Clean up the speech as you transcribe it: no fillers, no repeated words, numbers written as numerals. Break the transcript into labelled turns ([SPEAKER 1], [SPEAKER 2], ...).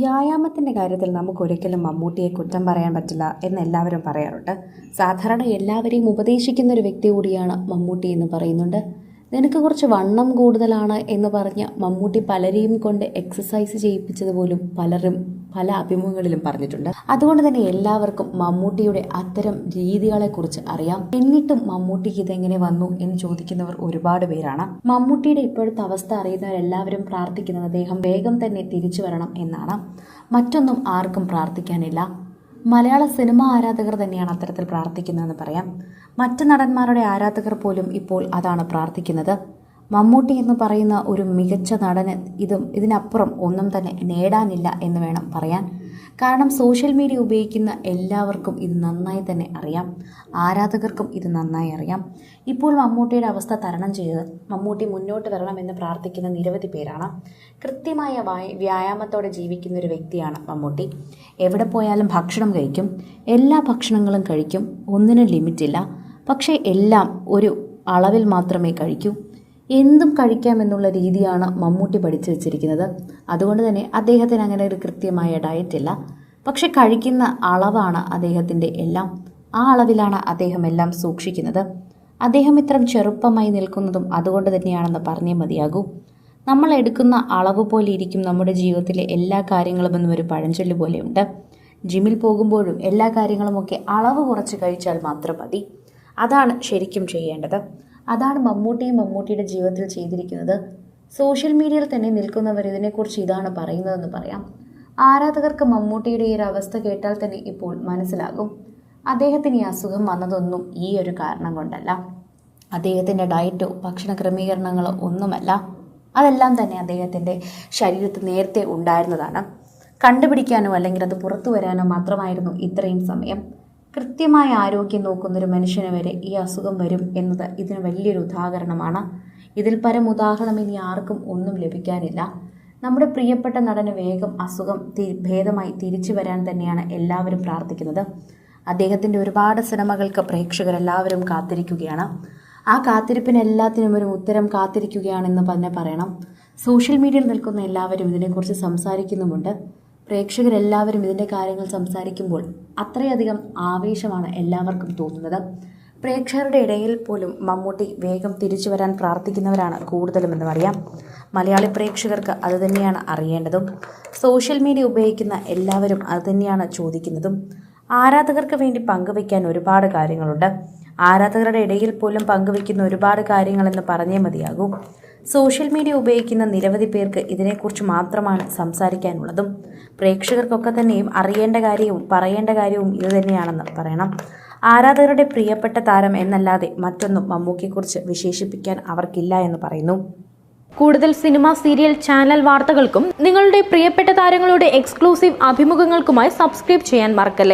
[SPEAKER 1] വ്യായാമത്തിൻ്റെ കാര്യത്തിൽ നമുക്കൊരിക്കലും മമ്മൂട്ടിയെ കുറ്റം പറയാൻ പറ്റില്ല എന്ന് എല്ലാവരും പറയാറുണ്ട്. സാധാരണ എല്ലാവരെയും ഉപദേശിക്കുന്ന ഒരു വ്യക്തി കൂടിയാണ് മമ്മൂട്ടി എന്ന് പറയുന്നുണ്ട്. നിനക്ക് കുറച്ച് വണ്ണം കൂടുതലാണ് എന്ന് പറഞ്ഞ് മമ്മൂട്ടി പലരെയും കൊണ്ട് എക്സസൈസ് ചെയ്യിപ്പിച്ചതുപോലും പലരും പല അഭിമുഖങ്ങളിലും പറഞ്ഞിട്ടുണ്ട്. അതുകൊണ്ട് തന്നെ എല്ലാവർക്കും മമ്മൂട്ടിയുടെ അത്തരം രീതികളെക്കുറിച്ച് അറിയാം. എന്നിട്ടും മമ്മൂട്ടിക്ക് ഇതെങ്ങനെ വന്നു എന്ന് ചോദിക്കുന്നവർ ഒരുപാട് പേരാണ്. മമ്മൂട്ടിയുടെ ഇപ്പോഴത്തെ അവസ്ഥ അറിയുന്നവരെല്ലാവരും പ്രാർത്ഥിക്കുന്നത് അദ്ദേഹം വേഗം തന്നെ തിരിച്ചു വരണം എന്നാണ്. മറ്റൊന്നും ആർക്കും പ്രാർത്ഥിക്കാനില്ല. മലയാള സിനിമ ആരാധകർ തന്നെയാണ് അത്തരത്തിൽ പ്രാർത്ഥിക്കുന്നതെന്ന് പറയാം. മറ്റ് നടന്മാരുടെ ആരാധകർ പോലും ഇപ്പോൾ അതാണ് പ്രാർത്ഥിക്കുന്നത്. മമ്മൂട്ടി എന്ന് പറയുന്ന ഒരു മികച്ച നടന് ഇതിനപ്പുറം ഒന്നും തന്നെ നേടാനില്ല എന്ന് വേണം പറയാൻ. കാരണം സോഷ്യൽ മീഡിയ ഉപയോഗിക്കുന്ന എല്ലാവർക്കും ഇത് നന്നായി തന്നെ അറിയാം. ആരാധകർക്കും ഇത് നന്നായി അറിയാം. ഇപ്പോൾ മമ്മൂട്ടിയുടെ അവസ്ഥ തരണം ചെയ്ത് മമ്മൂട്ടി മുന്നോട്ട് വരണമെന്ന് പ്രാർത്ഥിക്കുന്ന നിരവധി പേരാണ്. കൃത്യമായ വ്യായാമത്തോടെ ജീവിക്കുന്ന ഒരു വ്യക്തിയാണ് മമ്മൂട്ടി. എവിടെ പോയാലും ഭക്ഷണം കഴിക്കും. എല്ലാ ഭക്ഷണങ്ങളും കഴിക്കും. ഒന്നിനും ലിമിറ്റില്ല. പക്ഷേ എല്ലാം ഒരു അളവിൽ മാത്രമേ കഴിക്കൂ. എന്തും കഴിക്കാമെന്നുള്ള രീതിയാണ് മമ്മൂട്ടി പഠിച്ചു വെച്ചിരിക്കുന്നത്. അതുകൊണ്ട് തന്നെ അദ്ദേഹത്തിന് അങ്ങനെ ഒരു കൃത്യമായ ഡയറ്റ് ഇല്ല. പക്ഷെ കഴിക്കുന്ന അളവാണ് അദ്ദേഹത്തിൻ്റെ എല്ലാം. ആ അളവിലാണ് അദ്ദേഹം എല്ലാം സൂക്ഷിക്കുന്നത്. അദ്ദേഹം ഇത്രയും ചെറുപ്പമായി നിൽക്കുന്നതും അതുകൊണ്ട് തന്നെയാണെന്ന് പറഞ്ഞേ മതിയാകൂ. നമ്മൾ എടുക്കുന്ന അളവ് പോലെ ഇരിക്കും നമ്മുടെ ജീവിതത്തിലെ എല്ലാ കാര്യങ്ങളും എന്നും ഒരു പഴഞ്ചൊല്ല് പോലെയുണ്ട്. ജിമ്മിൽ പോകുമ്പോഴും എല്ലാ കാര്യങ്ങളുമൊക്കെ അളവ് കുറച്ച് കഴിച്ചാൽ മാത്രം മതി. അതാണ് ശരിക്കും ചെയ്യേണ്ടത്. അതാണ് മമ്മൂട്ടിയുടെ ജീവിതത്തിൽ ചെയ്തിരിക്കുന്നത്. സോഷ്യൽ മീഡിയയിൽ തന്നെ നിൽക്കുന്നവർ ഇതിനെക്കുറിച്ച് ഇതാണ് പറയുന്നതെന്ന് പറയാം. ആരാധകർക്ക് മമ്മൂട്ടിയുടെ ഈ ഒരു അവസ്ഥ കേട്ടാൽ തന്നെ ഇപ്പോൾ മനസ്സിലാകും. അദ്ദേഹത്തിന് ഈ അസുഖം വന്നതൊന്നും ഈ ഒരു കാരണം കൊണ്ടല്ല. അദ്ദേഹത്തിൻ്റെ ഡയറ്റോ ഭക്ഷണ ക്രമീകരണങ്ങളോ ഒന്നുമല്ല. അതെല്ലാം തന്നെ അദ്ദേഹത്തിൻ്റെ ശരീരത്തിൽ നേരത്തെ ഉണ്ടായിരുന്നതാണ്. കണ്ടുപിടിക്കാനോ അല്ലെങ്കിൽ അത് പുറത്തു വരാനോ മാത്രമായിരുന്നു ഇത്രയും സമയം. കൃത്യമായ ആരോഗ്യം നോക്കുന്നൊരു മനുഷ്യന് വരെ ഈ അസുഖം വരും എന്നത് ഇതിന് വലിയൊരു ഉദാഹരണമാണ്. ഇതിൽ പരം ഉദാഹരണം ഇനി ആർക്കും ഒന്നും ലഭിക്കാനില്ല. നമ്മുടെ പ്രിയപ്പെട്ട നടന് വേഗം അസുഖം ഭേദമായി തിരിച്ചു വരാൻ തന്നെയാണ് എല്ലാവരും പ്രാർത്ഥിക്കുന്നത്. അദ്ദേഹത്തിൻ്റെ ഒരുപാട് സിനിമകൾക്ക് പ്രേക്ഷകരെല്ലാവരും കാത്തിരിക്കുകയാണ്. ആ കാത്തിരിപ്പിന് എല്ലാത്തിനും ഒരു ഉത്തരം കാത്തിരിക്കുകയാണെന്ന് തന്നെ പറയണം. സോഷ്യൽ മീഡിയയിൽ നിൽക്കുന്ന എല്ലാവരും ഇതിനെക്കുറിച്ച് സംസാരിക്കുന്നുമുണ്ട്. പ്രേക്ഷകരെല്ലാവരും ഇതിൻ്റെ കാര്യങ്ങൾ സംസാരിക്കുമ്പോൾ അത്രയധികം ആവേശമാണ് എല്ലാവർക്കും തോന്നുന്നത്. പ്രേക്ഷകരുടെ ഇടയിൽ പോലും മമ്മൂട്ടി വേഗം തിരിച്ചു വരാൻ പ്രാർത്ഥിക്കുന്നവരാണ് കൂടുതലുമെന്ന് അറിയാം. മലയാളി പ്രേക്ഷകർക്ക് അതുതന്നെയാണ് അറിയേണ്ടതും. സോഷ്യൽ മീഡിയ ഉപയോഗിക്കുന്ന എല്ലാവരും അതുതന്നെയാണ് ചോദിക്കുന്നതും. ആരാധകർക്ക് വേണ്ടി പങ്കുവയ്ക്കാൻ ഒരുപാട് കാര്യങ്ങളുണ്ട്. ആരാധകരുടെ ഇടയിൽ പോലും പങ്കുവയ്ക്കുന്ന ഒരുപാട് കാര്യങ്ങളെന്ന് പറഞ്ഞേ മതിയാകൂ. സോഷ്യൽ മീഡിയ ഉപയോഗിക്കുന്ന നിരവധി പേർക്ക് ഇതിനെക്കുറിച്ച് മാത്രമാണ് സംസാരിക്കാനുള്ളതും. പ്രേക്ഷകർക്കൊക്കെ തന്നെയും അറിയേണ്ട കാര്യവും പറയേണ്ട കാര്യവും ഇതുതന്നെയാണെന്ന് പറയണം. ആരാധകരുടെ പ്രിയപ്പെട്ട താരം എന്നല്ലാതെ മറ്റൊന്നും മമ്മൂക്കിയെക്കുറിച്ച് വിശേഷിപ്പിക്കാൻ അവർക്കില്ല എന്ന് പറയുന്നു.
[SPEAKER 2] കൂടുതൽ സിനിമ, സീരിയൽ, ചാനൽ വാർത്തകൾക്കും നിങ്ങളുടെ പ്രിയപ്പെട്ട താരങ്ങളുടെ എക്സ്ക്ലൂസീവ് അഭിമുഖങ്ങൾക്കുമായി സബ്സ്ക്രൈബ് ചെയ്യാൻ മറക്കല്ലേ.